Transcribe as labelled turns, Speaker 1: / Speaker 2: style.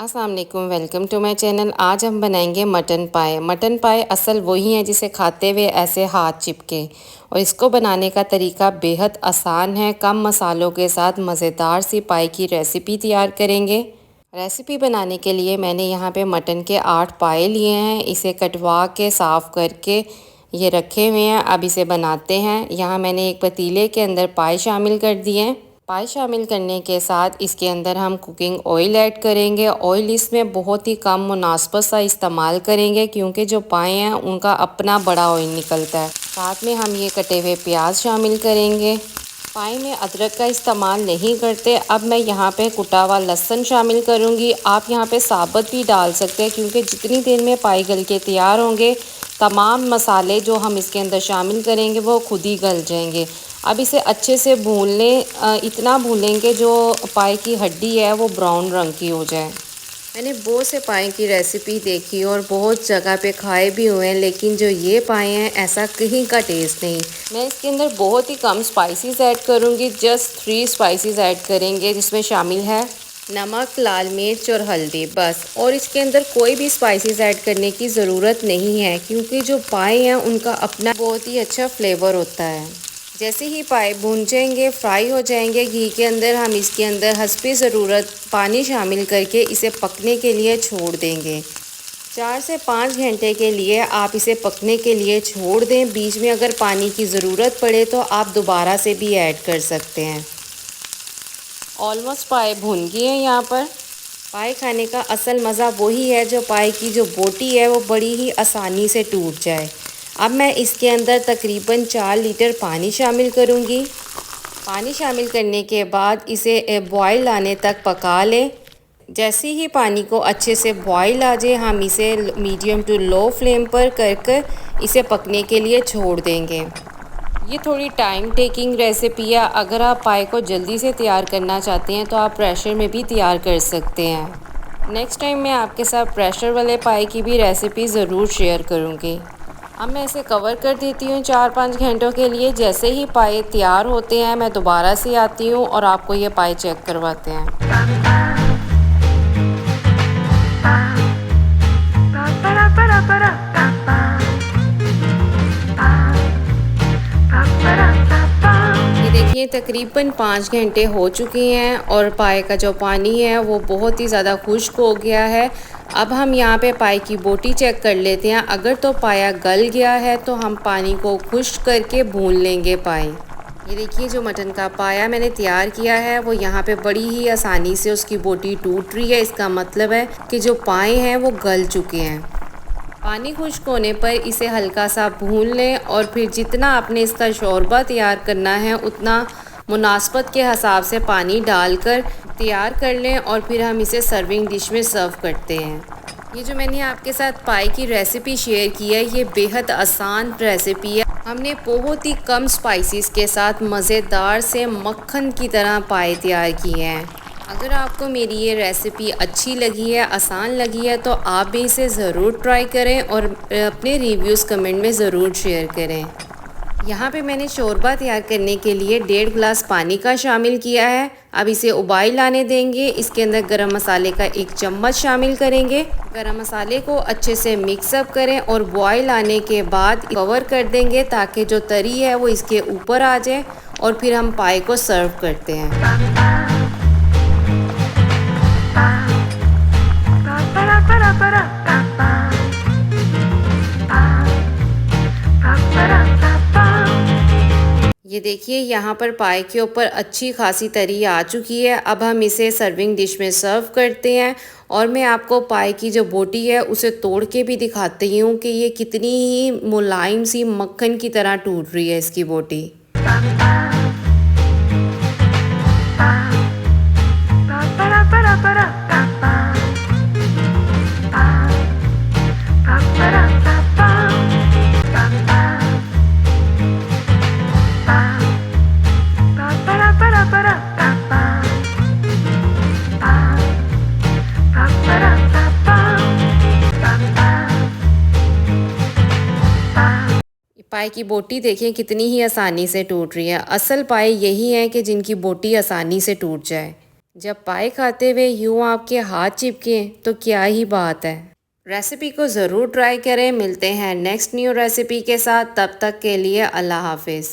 Speaker 1: अस्सलाम वालेकुम, welcome to my channel. आज हम बनाएंगे मटन पाए। मटन पाए असल वही है जिसे खाते हुए ऐसे हाथ चिपके, और इसको बनाने का तरीका बेहद आसान है। कम मसालों के साथ मज़ेदार सी पाए की रेसिपी तैयार करेंगे। रेसिपी बनाने के लिए मैंने यहाँ पे मटन के 8 पाए लिए हैं। इसे कटवा के साफ़ करके ये रखे हुए हैं। अब इसे बनाते हैं। यहाँ मैंने एक पतीले के अंदर पाए शामिल कर दिए हैं। पाए शामिल करने के साथ इसके अंदर हम कुकिंग ऑयल ऐड करेंगे। ऑयल इसमें बहुत ही कम मुनास्बत सा इस्तेमाल करेंगे, क्योंकि जो पाए हैं उनका अपना बड़ा ऑयल निकलता है। साथ में हम ये कटे हुए प्याज शामिल करेंगे। पाए में अदरक का इस्तेमाल नहीं करते। अब मैं यहाँ पे कुटा हुआ लहसुन शामिल करूँगी। आप यहाँ पे साबुत भी डाल सकते हैं, क्योंकि जितनी देर में पाए गल के तैयार होंगे तमाम मसाले जो हम इसके अंदर शामिल करेंगे वो खुद ही गल जाएंगे। अब इसे अच्छे से भून लें, इतना भूनेंगे जो पाए की हड्डी है वो ब्राउन रंग की हो जाए। मैंने बहुत से पाए की रेसिपी देखी और बहुत जगह पे खाए भी हुए हैं, लेकिन जो ये पाए हैं ऐसा कहीं का टेस्ट नहीं। मैं इसके अंदर बहुत ही कम स्पाइसेस ऐड करूँगी। जस्ट 3 स्पाइसेस ऐड करेंगे, जिसमें शामिल है नमक, लाल मिर्च और हल्दी, बस। और इसके अंदर कोई भी स्पाइसेस ऐड करने की ज़रूरत नहीं है, क्योंकि जो पाए हैं उनका अपना बहुत ही अच्छा फ्लेवर होता है। जैसे ही पाए भून जाएंगे, फ्राई हो जाएंगे घी के अंदर, हम इसके अंदर हस्बे ज़रूरत पानी शामिल करके इसे पकने के लिए छोड़ देंगे। 4 से 5 घंटे के लिए आप इसे पकने के लिए छोड़ दें। बीच में अगर पानी की ज़रूरत पड़े तो आप दोबारा से भी ऐड कर सकते हैं। ऑलमोस्ट पाए भुन गए हैं। यहाँ पर पाए खाने का असल मज़ा वही है जो पाए की जो बोटी है वो बड़ी ही आसानी से टूट जाए। अब मैं इसके अंदर तकरीबन 4 लीटर पानी शामिल करूँगी। पानी शामिल करने के बाद इसे बॉयल आने तक पका लें। जैसे ही पानी को अच्छे से बॉयल आ जाए, हम इसे मीडियम टू लो फ्लेम पर कर इसे पकने के लिए छोड़ देंगे। ये थोड़ी टाइम टेकिंग रेसिपी है। अगर आप पाए को जल्दी से तैयार करना चाहते हैं तो आप प्रेशर में भी तैयार कर सकते हैं। नेक्स्ट टाइम मैं आपके साथ प्रेशर वाले पाए की भी रेसिपी ज़रूर शेयर करूँगी। अब मैं इसे कवर कर देती हूँ 4-5 घंटों के लिए। जैसे ही पाए तैयार होते हैं मैं दोबारा से आती हूँ और आपको ये पाए चेक करवाते हैं। ये तकरीबन 5 घंटे हो चुके हैं और पाए का जो पानी है वो बहुत ही ज़्यादा खुश्क हो गया है। अब हम यहाँ पे पाए की बोटी चेक कर लेते हैं। अगर तो पाया गल गया है तो हम पानी को खुश्क करके भून लेंगे पाए। ये देखिए जो मटन का पाया मैंने तैयार किया है वो यहाँ पे बड़ी ही आसानी से उसकी बोटी टूट रही है। इसका मतलब है कि जो पाए हैं वो गल चुके हैं। पानी खुश्क होने पर इसे हल्का सा भून लें और फिर जितना आपने इसका शोरबा तैयार करना है उतना मुनासबत के हिसाब से पानी डालकर तैयार कर लें, और फिर हम इसे सर्विंग डिश में सर्व करते हैं। ये जो मैंने आपके साथ पाए की रेसिपी शेयर की है ये बेहद आसान रेसिपी है। हमने बहुत ही कम स्पाइसेस के साथ मज़ेदार से मक्खन की तरह पाए तैयार किए हैं। अगर आपको मेरी ये रेसिपी अच्छी लगी है, आसान लगी है, तो आप भी इसे ज़रूर ट्राई करें और अपने रिव्यूज़ कमेंट में ज़रूर शेयर करें। यहाँ पे मैंने शोरबा तैयार करने के लिए 1.5 गिलास पानी का शामिल किया है। अब इसे उबाल आने देंगे। इसके अंदर गरम मसाले का 1 चम्मच शामिल करेंगे। गरम मसाले को अच्छे से मिक्सअप करें और बॉयल आने के बाद कवर कर देंगे ताकि जो तरी है वो इसके ऊपर आ जाए, और फिर हम पाए को सर्व करते हैं। ये देखिए यहाँ पर पाए के ऊपर अच्छी खासी तरी आ चुकी है। अब हम इसे सर्विंग डिश में सर्व करते हैं, और मैं आपको पाए की जो बोटी है उसे तोड़ के भी दिखाती हूँ कि ये कितनी ही मुलायम सी मक्खन की तरह टूट रही है इसकी बोटी। पाए की बोटी देखिए कितनी ही आसानी से टूट रही है। असल पाए यही है कि जिनकी बोटी आसानी से टूट जाए। जब पाए खाते हुए यूँ आपके हाथ चिपके तो क्या ही बात है। रेसिपी को ज़रूर ट्राई करें। मिलते हैं नेक्स्ट न्यू रेसिपी के साथ, तब तक के लिए अल्लाह हाफिज़।